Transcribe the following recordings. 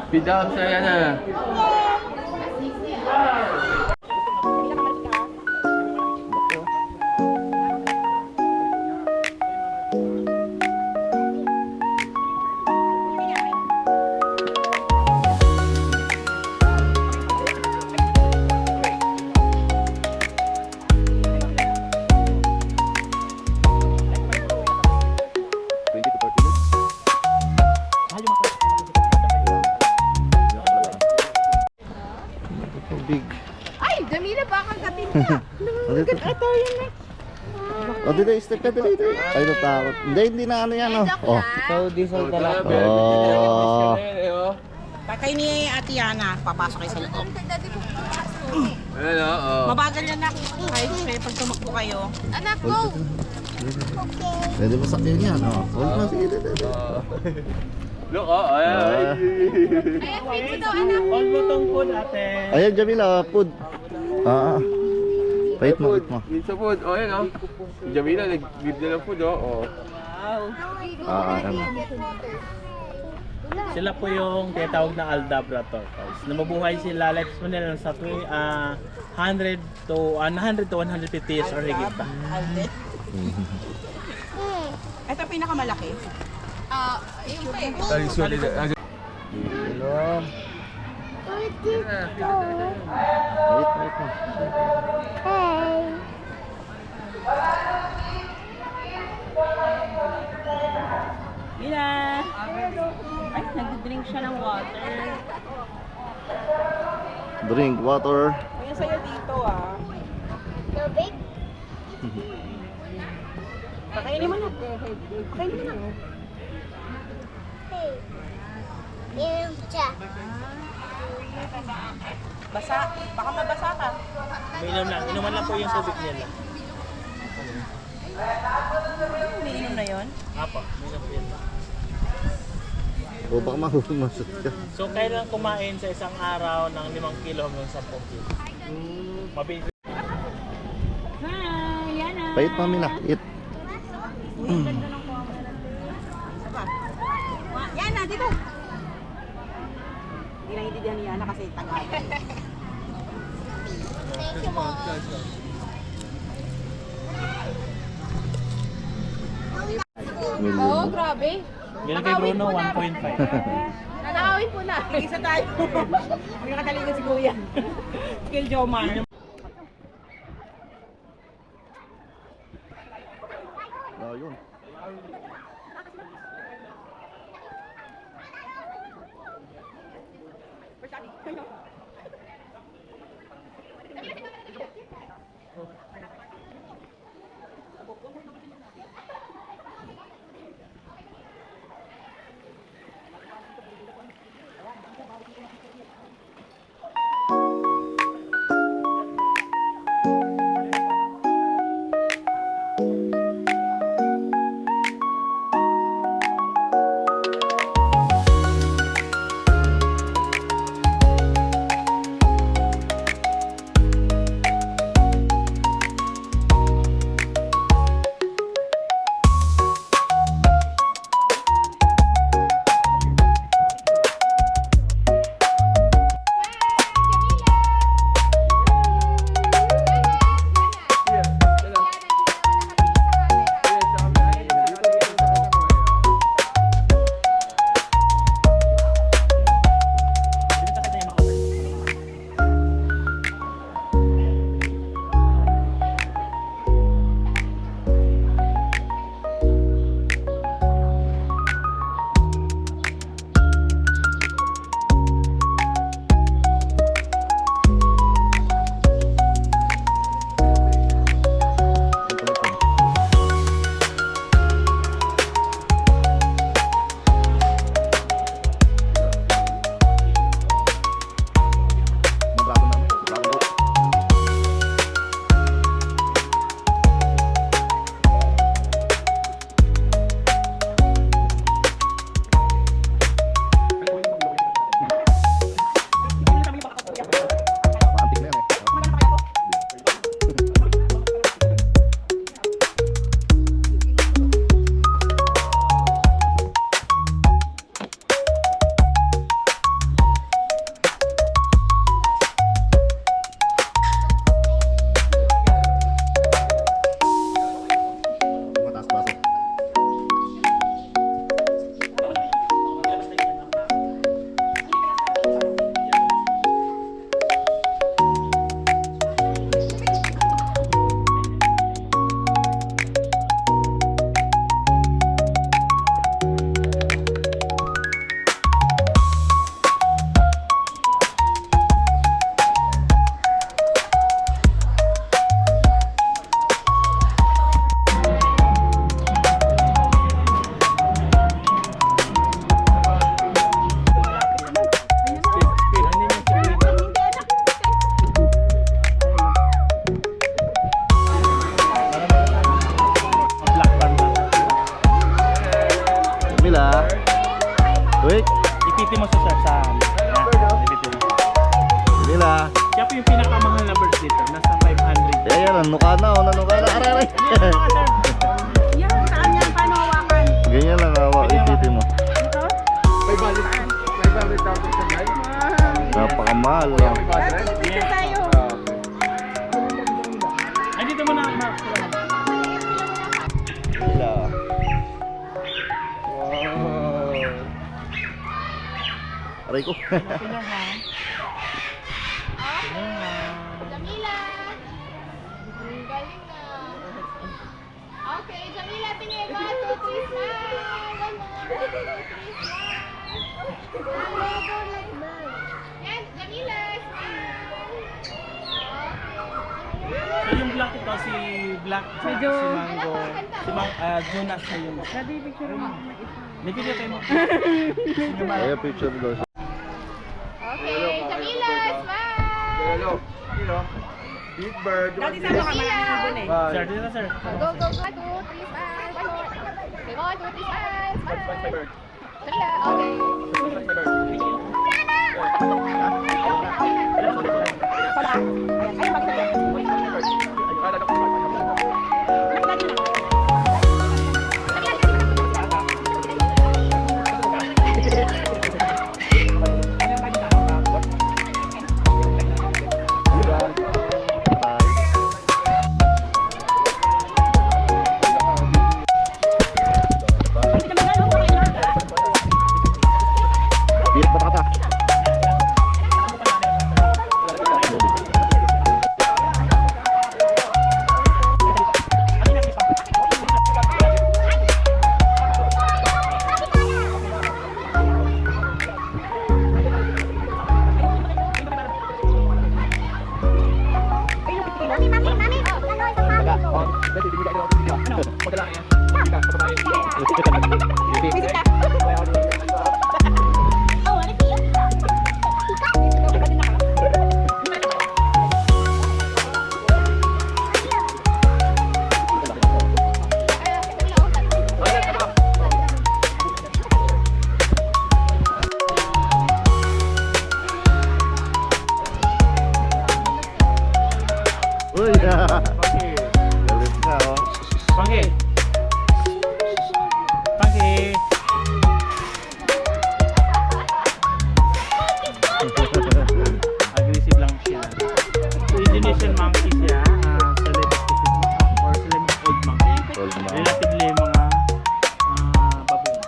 Bidam saya na. Big. Ay, Jamila pa kang katinda. Ito yun na. O, dito, step ka dito. Ay, natakot. Hindi na ano yan, oh. So, diesel dala. Oh. Patay ni Ate Yana, papasok kayo sa loob. Ayan o. Mabagal yan na. Kahit pag tumakbo kayo. Anak, go! Pwede mo sakyan yan, oh. Huwag mo, sige, dito. Look, oh, ayan. Ayan, pizza daw, anak. All mo tong food, ate. Ayan, Jamila, food. Pait mo, pait mo. Minsa food. Oh, ayan o. Si Jamila, nag-give na ng food, oh. Ano. Sila po yung tinatawag na Aldabra tortoise. Na mabuhay sila, lifespan nila sa 100 to 150 years or higit pa. Ito pinakamalaki. Yung pa eh. Ay, sorry. Hello. Wait mo. Mila! Ay, nag-drink siya ng water. Drink water. Kaya sa'yo dito ah. Tubig? Kakainin mo na. Kakainin mo na. Yung siya. Basa. Baka mabasa ka. Inom lang. Inuman lang po yung tubig nila. Umiinom na yon. Apo, inom po yun. O, baka mahumasot ka. So, kailan kumain sa isang araw ng 5 kilo hanggang 10 kilo? Mabilis. Hi, Yana. Pait mo, Mina. Eat. Yana, dito. Hindi naiintindihan ni Yana kasi Tagalog. Thank you, Mom. Oo, grabe. Ganun kay Bruno, 1.5. Nanakawin po na. Isa tayo. Magkakatalingan si Kuya. Skill Jomar. Yun. Siya po yung pinakamahal na bird dito. Nasa 500. Ayan, nanuka na, nanuka na. Aray. Yan, saan yan? Paano hawakan? Ganyan lang, awa, ipitin mo. Ito? 500,000 sa live. Napakamahal. Kuya, Oh. 500. Dito tayo. Ay, dito mo na. Aray ko. Jamila! Ang galing na. Okay, Jamila, tingin. 1, 2, 3, smile. 1 more. 1, 2, 3, smile. Yan, Jamila, smile. So yung black ito, si Black, si Mango, Jonas na yung... Daddy, picture mo. Nipili kayo mo. Ayan, picture daw siya. Okay, Jamila, smile. Hello. Hello. Big bird. Daddy, saan ka? Malaki ka dun eh. Sir, dito na sir. Go, go, go. 1, 2, 3, smile. 1 more. Okay, 1, 2, 3, smile. Smile. Jamila, okay. Biyak ba kata? Uy! Galit ka, oh. Pangki. Pangki. Aggressive lang siya. So, Indonesian monkey siya. Celebes or Celebes old monkey. Old man. Relatively mga baboon.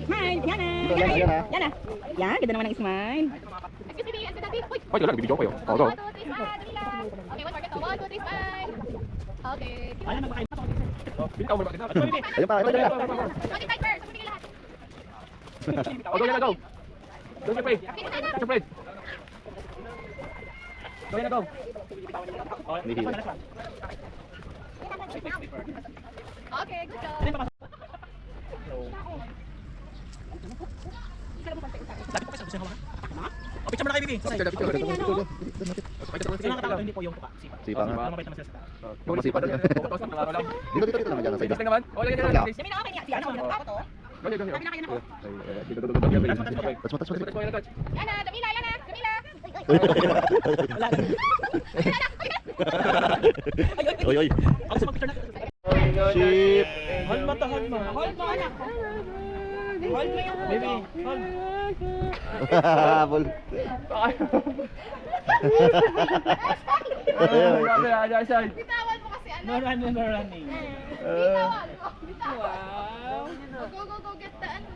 Smile! Yan na! Yan na. Yan na! Yan, ganda naman ang smile. Excuse me, excuse me. Uy. Ay, wala, nagbibidyo ko kayo. Oo, 1, 2, 3, smile. Jamila. Okay, 1 more. 1, 2, 3, smile. Okay. Bitaw mo na bakit na? Ayun pa, ito dyan. 45 first. Sabi lahat. O, go, yan na, go. Go, your plate. Catch your plate. Go, yan na, go. Nihila. Okay, good job. Sabi ko kasi sa O, picture mo na kayo, Bibi. Sasay. Picture. Sino nakatao? Hindi po yung tuka. Sipa. Sipa nga. Para mapait naman sila sa taas. Masipa na yan. Tapos lang, klaro lang. Dito lang dyan sa Tigas iba. lang naman. O, lagyan na lang. Dami na okay niya. Si ano, ako to. Lagyan, lagyan. Sabi na kayo na po. Touch mo, touch mo. Touch mo, yan, touch. Yan na, Jamila, yan na. Jamila. Oy, oy. Ako sa mag-picture na. Ship. Hold mo to, hold mo. Hold mo anak. Hold mo yung Baby, hold. Habol. Grabe, aja siya. Bitawan mo kasi, ano. No running, no running. Bitawan mo. Bitawan. Wow. Go, get the ano.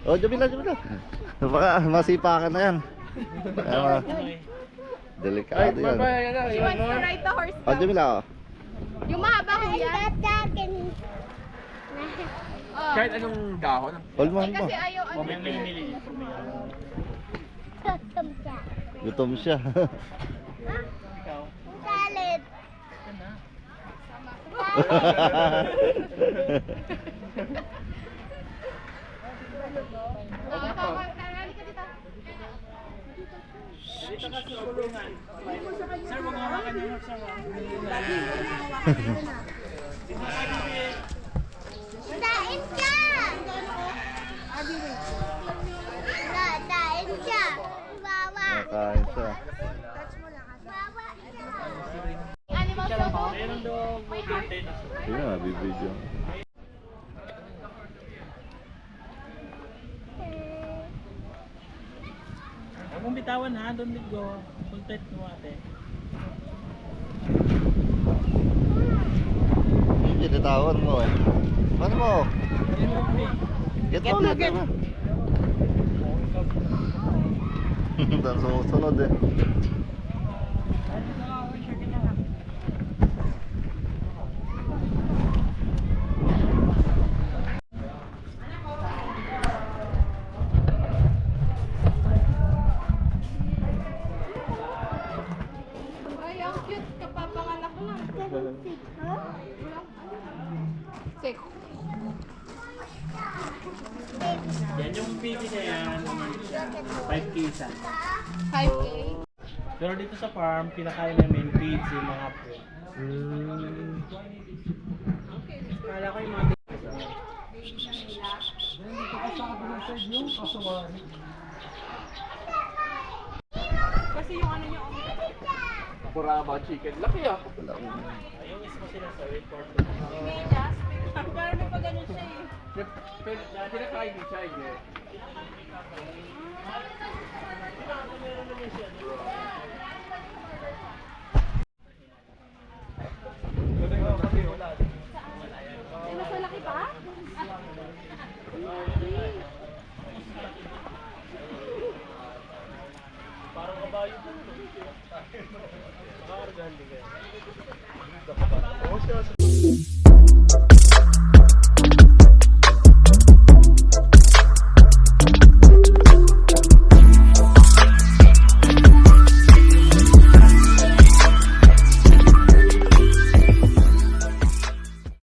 Oh, Jamila. Baka masipa ka na yan. Delikado yan. She wants to ride the horse Oh, daw. Jamila. Oh. Yung mahaba ko yan. Oh. Kahit anong dahon. Hold mo, Eh, hold mo. kasi ayaw ano. May mili. Gutom siya. Ikaw. Halika dito. Dito ka sa kulungan. Sir, mga hawakan niyo, sir. Nakain siya. Animal show mo. Meron daw may content. Yun na, bibidyo. Huwag mong bitawan ha, don't let go. Content mo ate. Hindi, nitawan mo eh. Paano mo? Get mo ulit. Dan susunod eh. Ay, ang cute. Kapapanganak lang. Sick. Yan yung baby na yan. 5K isa. 5K. Pero dito sa farm, pinakain namin feeds yung mga po. Kala ko yung mga kasi yung ano niya. Kurama chicken. Laki ah. Ayun, is mo sila sa report. Parang may pagano siya eh. Pinakain din siya. Ay, mas malaki pa? Parang kabayo po. Nakakargan din kayo.